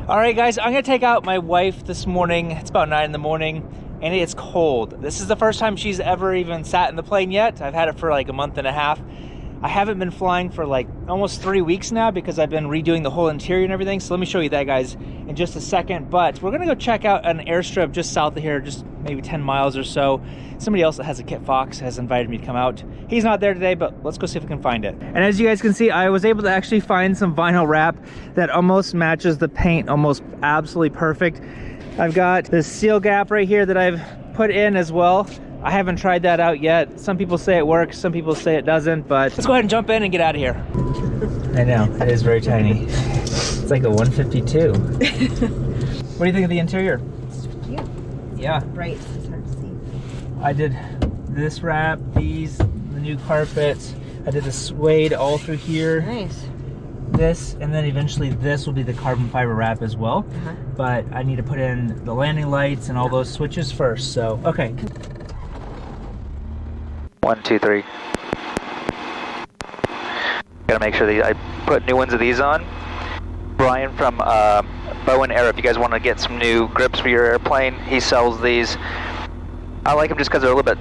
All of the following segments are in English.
All right, guys, I'm gonna take out my wife this morning. It's about 9 in the morning, and it's cold. This is the first time she's ever even sat in the plane yet. I've had it for like a month and a half. I haven't been flying for like almost 3 weeks now because I've been redoing the whole interior and everything. So let me show you that, guys, in just a second. But we're gonna go check out an airstrip just south of here, just maybe 10 miles or so. Somebody else that has a Kit Fox has invited me to come out. He's not there today, but let's go see if we can find it. And as you guys can see, I was able to actually find some vinyl wrap that almost matches the paint, almost absolutely perfect. I've got this seal gap right here that I've put in as well. I haven't tried that out yet. Some people say it works, some people say it doesn't, but let's go ahead and jump in and get out of here. I know, it is very tiny. It's like a 152. What do you think of the interior? It's cute. Yeah. Bright, it's hard to see. I did this wrap, these, the new carpets. I did the suede all through here. Nice. This, and then eventually this will be the carbon fiber wrap as well. But I need to put in the landing lights and all those switches first, so, okay. 1, 2, 3. Gotta make sure that I put new ones of these on. Brian from Bow and Arrow, if you guys want to get some new grips for your airplane, he sells these. I like them just because they're a little bit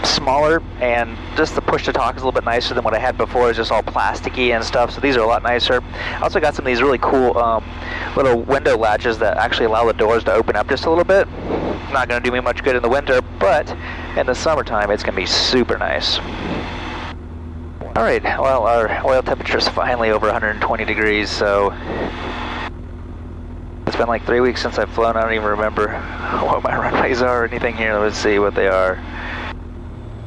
smaller, and just the push to talk is a little bit nicer than what I had before. It's just all plasticky and stuff, so these are a lot nicer. I also got some of these really cool little window latches that actually allow the doors to open up just a little bit. Not going to do me much good in the winter, but in the summertime it's going to be super nice. Alright, well, our oil temperature is finally over 120 degrees, so it's been like 3 weeks since I've flown. I don't even remember what my runways are or anything here. Let's see what they are.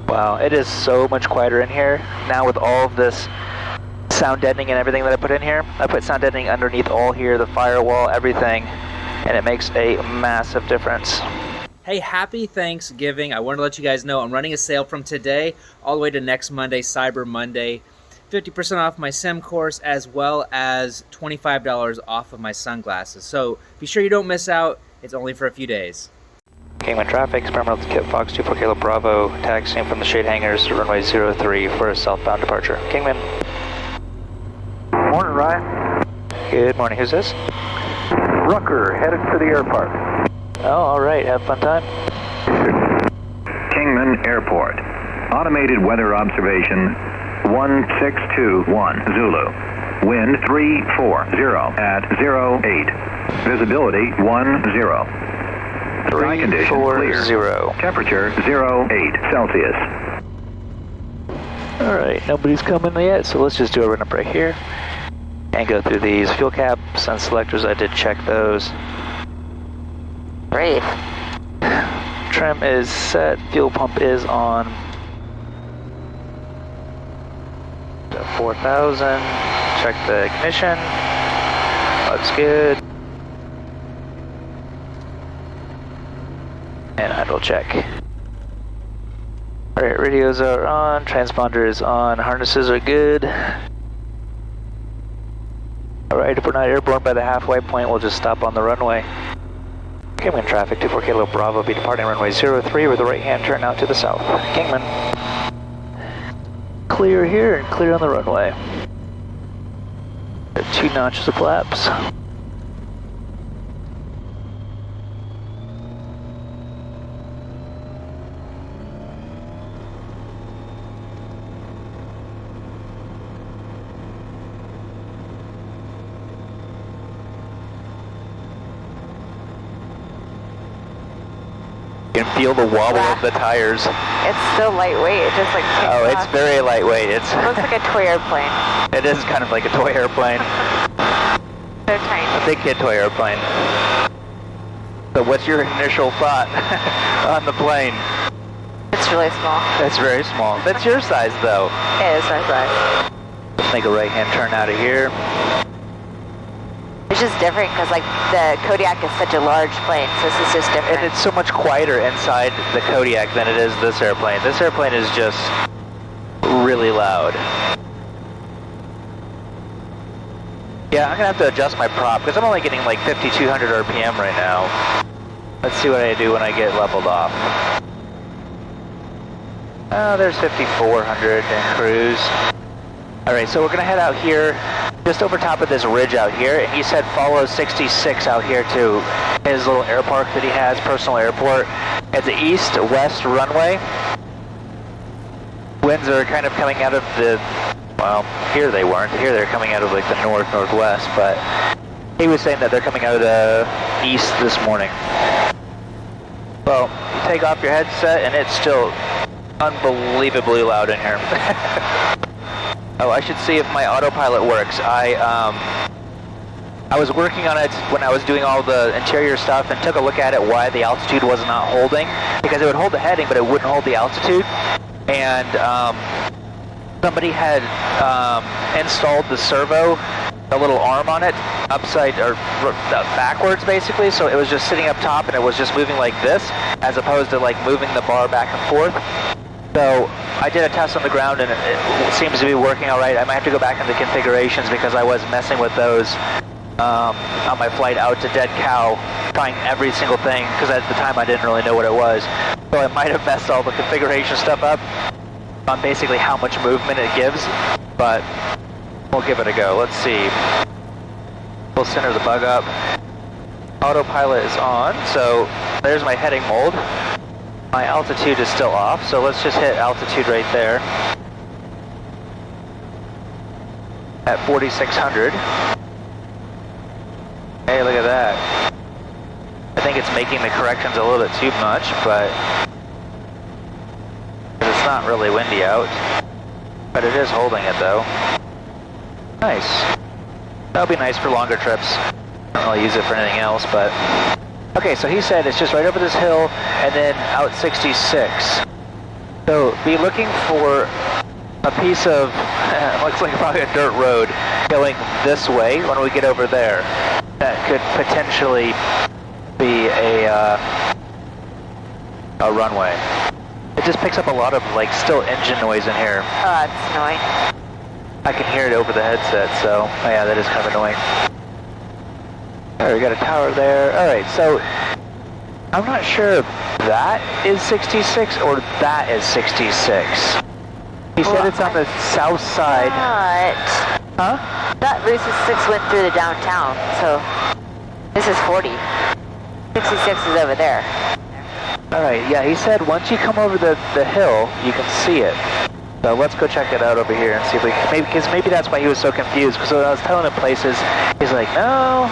Wow, it is so much quieter in here now with all of this sound deadening and everything that I put in here. I put sound deadening underneath all here, the firewall, everything, and it makes a massive difference. Hey, happy Thanksgiving. I wanted to let you guys know I'm running a sale from today all the way to next Monday, Cyber Monday. 50% off my sim course, as well as $25 off of my sunglasses. So be sure you don't miss out. It's only for a few days. Kingman traffic, experimental Kit Fox 24 Kilo Bravo, taxiing from the shade hangars to runway 03 for a southbound departure. Kingman. Morning, Ryan. Good morning. Who's this? Rucker, headed for the airport. Oh, all right. Have a fun time. Kingman Airport. Automated weather observation 1621 Zulu. Wind 340 at 08. Visibility 10. Sky conditions clear. Temperature 08 Celsius. All right, nobody's coming yet, so let's just do a run-up right here and go through these fuel caps and selectors. I did check those. Great. Trim is set. Fuel pump is on. 4,000. Check the ignition. Looks good. And idle check. Alright, radios are on, transponder is on, harnesses are good. Alright, if we're not airborne by the halfway point, we'll just stop on the runway. Kingman traffic, 24 Kilo Bravo, be departing runway 03 with a right-hand turn out to the south. Kingman. Clear here and clear on the runway. Got 2 notches of flaps. You can feel the wobble of the tires. It's so lightweight, it just like kicks Oh, it's off. very lightweight. It looks like a toy airplane. It is kind of like a toy airplane. So tiny. A big kid toy airplane. So what's your initial thought on the plane? It's really small. That's very small. That's your size though. It is my size. Let's make a right-hand turn out of here. It's just different because like the Kodiak is such a large plane, so this is just different. And it's so much quieter inside the Kodiak than it is this airplane. This airplane is just really loud. Yeah, I'm gonna have to adjust my prop because I'm only getting like 5,200 RPM right now. Let's see what I do when I get leveled off. Oh, there's 5,400 in cruise. All right, so we're gonna head out here, just over top of this ridge out here, and he said follow 66 out here to his little air park that he has, personal airport. It's the east-west runway. Winds are kind of coming out of the, well, here they weren't. Here they're coming out of like the north-northwest, but he was saying that they're coming out of the east this morning. Well, you take off your headset and it's still unbelievably loud in here. Oh, I should see if my autopilot works. I was working on it when I was doing all the interior stuff and took a look at it why the altitude was not holding, because it would hold the heading but it wouldn't hold the altitude. And somebody had installed the servo, the little arm on it, upside or backwards basically, so it was just sitting up top and it was just moving like this as opposed to like moving the bar back and forth. So I did a test on the ground and it seems to be working all right. I might have to go back into configurations because I was messing with those on my flight out to Dead Cow, trying every single thing because at the time I didn't really know what it was. So I might have messed all the configuration stuff up on basically how much movement it gives, but we'll give it a go. Let's see. We'll center the bug up. Autopilot is on, so there's my heading mold. My altitude is still off, so let's just hit altitude right there at 4,600. Hey, look at that. I think it's making the corrections a little bit too much, but it's not really windy out. But it is holding it though. Nice. That'll be nice for longer trips. I don't really use it for anything else, but... Okay, so he said it's just right over this hill and then out 66. So be looking for a piece of, looks like probably a dirt road going this way when we get over there. That could potentially be a runway. It just picks up a lot of like still engine noise in here. Oh, that's annoying. I can hear it over the headset, so oh yeah, that is kind of annoying. Alright, we got a tower there. Alright, so I'm not sure if that is 66 or that is 66. He said it's on the south side. Huh? That Route 66 went through the downtown, so this is 40. 66 is over there. Alright, yeah, he said once you come over the hill, you can see it. So let's go check it out over here and see if we can, maybe that's why he was so confused, because when I was telling him places, he's like, no,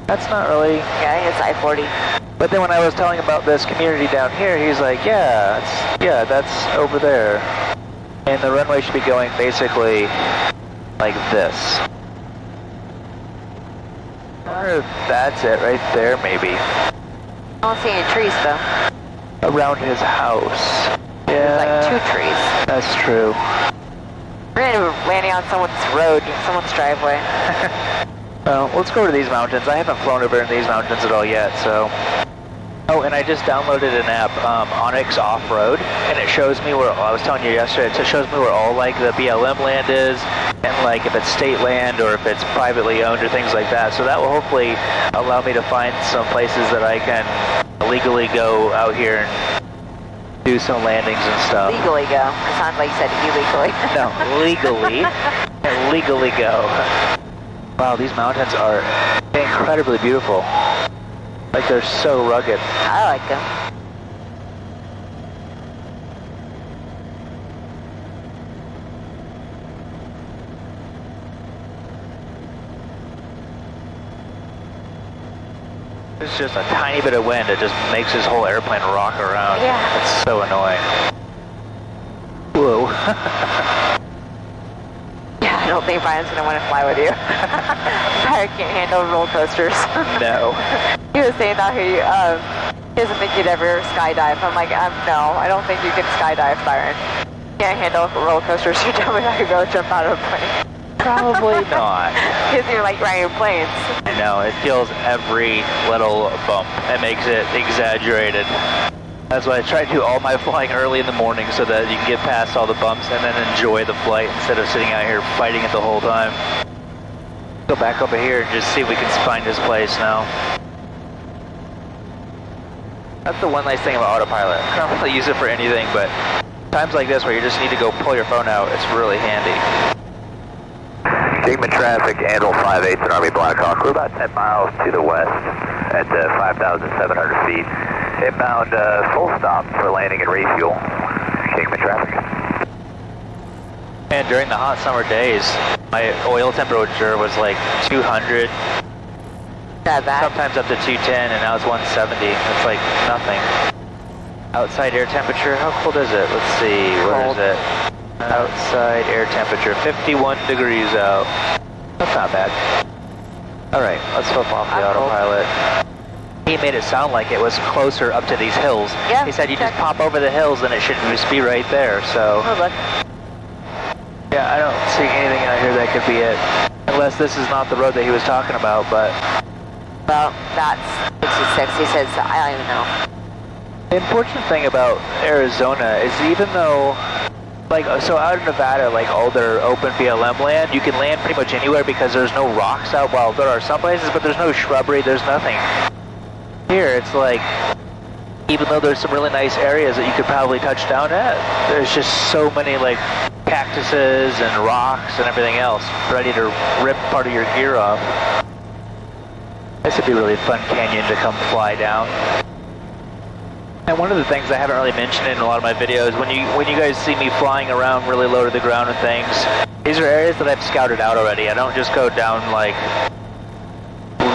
that's not really. Yeah, it's I-40. But then when I was telling him about this community down here, he's like, yeah, that's over there. And the runway should be going basically like this. I wonder if that's it right there, maybe. I don't see any trees though. Around his house. Yeah. There's like 2 trees. That's true. We're gonna be landing on someone's road, someone's driveway. Well, let's go to these mountains. I haven't flown over in these mountains at all yet, so... Oh, and I just downloaded an app, Onyx Off-Road, and it shows me where, I was telling you yesterday, it shows me where all, like, the BLM land is, and, like, if it's state land or if it's privately owned or things like that. So that will hopefully allow me to find some places that I can legally go out here and do some landings and stuff. Legally go. It sounds like you said illegally. No, legally. Legally go. Wow, these mountains are incredibly beautiful. Like, they're so rugged. I like them. There's just a tiny bit of wind. It just makes this whole airplane rock around. Yeah. It's so annoying. Whoa. Yeah, I don't think Brian's gonna want to fly with you. Brian can't handle roller coasters. No. He was saying that he doesn't think he'd ever skydive. I'm like, no, I don't think you can skydive, Byron. Can't handle roller coasters. You tell me I could go jump out of a plane. Probably not. Because you're like riding planes. I know, it feels every little bump. It makes it exaggerated. That's why I try to do all my flying early in the morning so that you can get past all the bumps and then enjoy the flight instead of sitting out here fighting it the whole time. Go back over here and just see if we can find his place now. That's the one nice thing about autopilot. I don't really use it for anything, but times like this where you just need to go pull your phone out, it's really handy. Kingman traffic, Anvil 5/8 and Army Blackhawk. We're about 10 miles to the west at 5,700 feet. Inbound full stop for landing and refuel. Kingman traffic. And during the hot summer days, my oil temperature was like 200. That bad? Sometimes up to 210, and now it's 170. It's like nothing. Outside air temperature, how cold is it? Let's see, where is it? Outside air temperature, 51 degrees out. That's not bad. Alright, let's flip off the autopilot. He made it sound like it was closer up to these hills. Yeah, he said you just pop over the hills and it should just be right there, so... Oh, look. Yeah, I don't see anything out here that could be it. Unless this is not the road that he was talking about, but... Well, that's 66. He says, I don't even know. The unfortunate thing about Arizona is even though... Like, so out in Nevada, like all their open BLM land, you can land pretty much anywhere because there's no rocks out. Well, there are some places, but there's no shrubbery, there's nothing. Here, it's like, even though there's some really nice areas that you could probably touch down at, there's just so many, like, cactuses and rocks and everything else ready to rip part of your gear off. This would be a really fun canyon to come fly down. And one of the things I haven't really mentioned in a lot of my videos, when you guys see me flying around really low to the ground and things, these are areas that I've scouted out already. I don't just go down like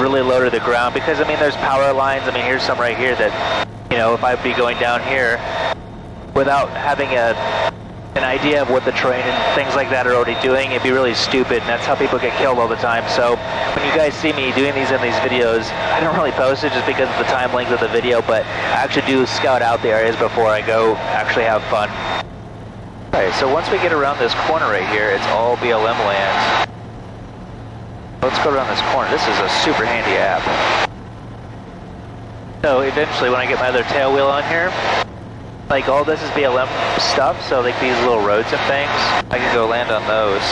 really low to the ground because I mean there's power lines. I mean here's some right here that, you know, if I'd be going down here without having an idea of what the terrain and things like that are already doing, it'd be really stupid, and that's how people get killed all the time. So when you guys see me doing these in these videos, I don't really post it just because of the time length of the video, but I actually do scout out the areas before I go actually have fun. Alright, so once we get around this corner right here, it's all BLM land. Let's go around this corner. This is a super handy app. So eventually when I get my other tail wheel on here, like all this is BLM stuff, so like these little roads and things, I can go land on those.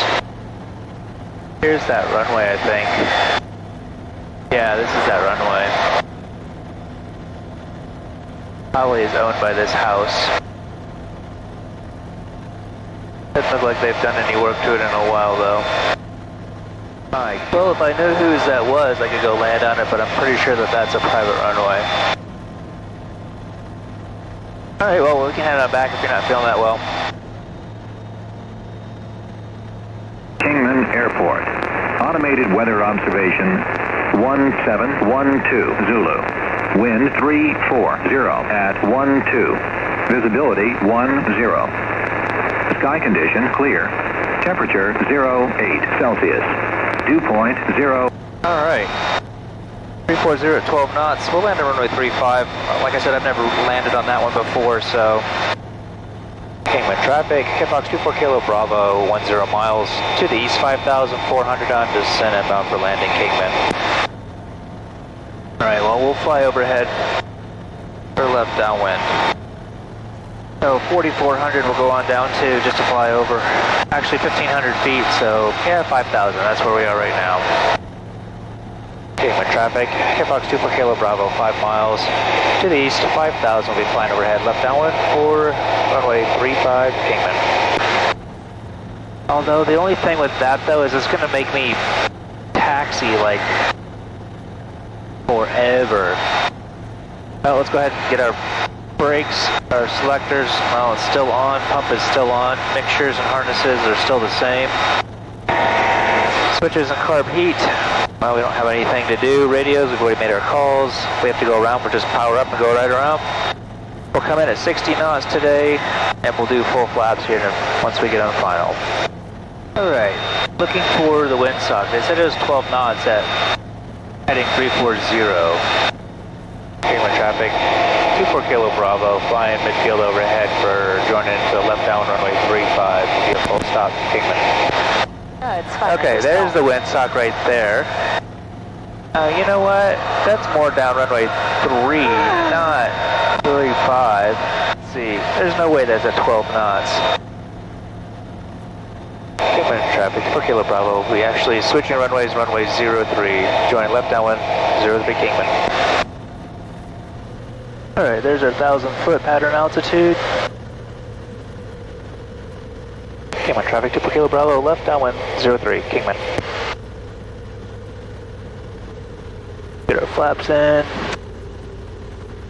Here's that runway, I think. Yeah, this is that runway. Probably is owned by this house. Doesn't look like they've done any work to it in a while though. Alright, well if I knew whose that was, I could go land on it, but I'm pretty sure that that's a private runway. Alright, well, we can head on back if you're not feeling that well. Kingman Airport. Automated weather observation 1712 Zulu. Wind 340 at 12. Visibility 10. Sky condition clear. Temperature 08 Celsius. Dew point 0. Alright. 340 at 12 knots. We'll land on runway 35. Like I said, I've never landed on that one before, so... Kingman traffic, Fox 24 Kilo Bravo, 10 miles to the east, 5,400 on descent and bound for landing, Kingman. Alright, well, we'll fly overhead for left downwind. So 4,400 we'll go on down to just to fly over. Actually 1,500 feet, so yeah, 5,000, that's where we are right now. Kingman traffic, Fox 24 Kilo Bravo, 5 miles to the east, 5,000 will be flying overhead, left downwind for runway 35, Kingman. Although the only thing with that though is it's going to make me taxi like forever. Well, let's go ahead and get our brakes, our selectors, well it's still on, pump is still on, mixtures and harnesses are still the same. Switches and carb heat. Well, we don't have anything to do. Radios, we've already made our calls. We have to go around, we'll just power up and go right around. We'll come in at 60 knots today, and we'll do full flaps here once we get on final. Alright, looking for the windsock. They said it was 12 knots at heading 340. Kingman traffic, 24 Kilo Bravo, flying midfield overhead for joining into the left down runway 35. Be a full stop, Kingman. No, it's fine. Okay, there's the windsock right there. You know what? That's more down runway 3, not 35. Let's see. There's no way that's at 12 knots. Kingman traffic, 4 Kilo Bravo. We actually switching runways, runway 03. Joining left downwind, 03 Kingman. Alright, there's our 1,000-foot pattern altitude. Kingman traffic, 2 Kilo Bravo, left downwind, 03, Kingman. flaps in.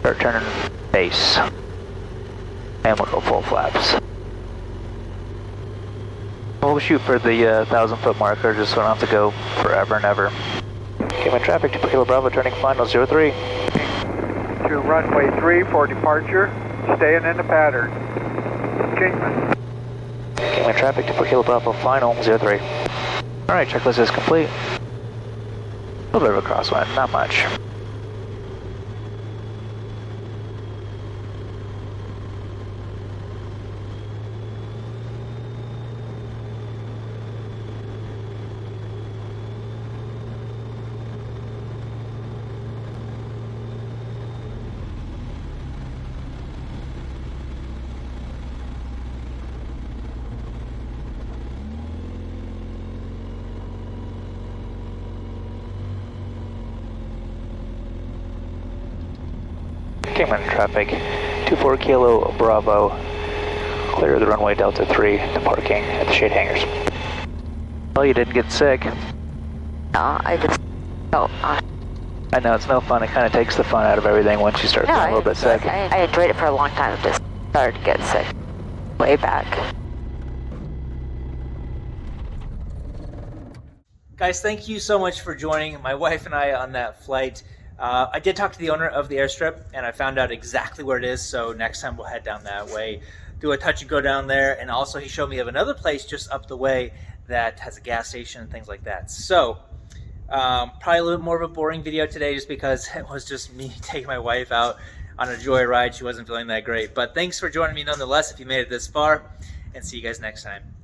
Start turning base. And we'll go full flaps. We'll shoot for the 1,000-foot marker just so I don't have to go forever and ever. Kingman traffic to Kilo Bravo, turning final 03. To runway 3 for departure, staying in the pattern. Kingman. Kingman traffic to Kilo Bravo, final 03. Alright, checklist is complete. A little bit of a crosswind, not much. Kingman traffic, 24 Kilo Bravo, clear the runway Delta 3 to parking at the shade hangars. Well, you didn't get sick. No, I just felt... I know, it's no fun. It kind of takes the fun out of everything once you start feeling a little bit sick. I enjoyed it for a long time. I just started to get sick way back. Guys, thank you so much for joining my wife and I on that flight. I did talk to the owner of the airstrip, and I found out exactly where it is, so next time we'll head down that way, do a touch and go down there, and also he showed me of another place just up the way that has a gas station and things like that. So, probably a little bit more of a boring video today just because it was just me taking my wife out on a joyride. She wasn't feeling that great, but thanks for joining me nonetheless if you made it this far, and see you guys next time.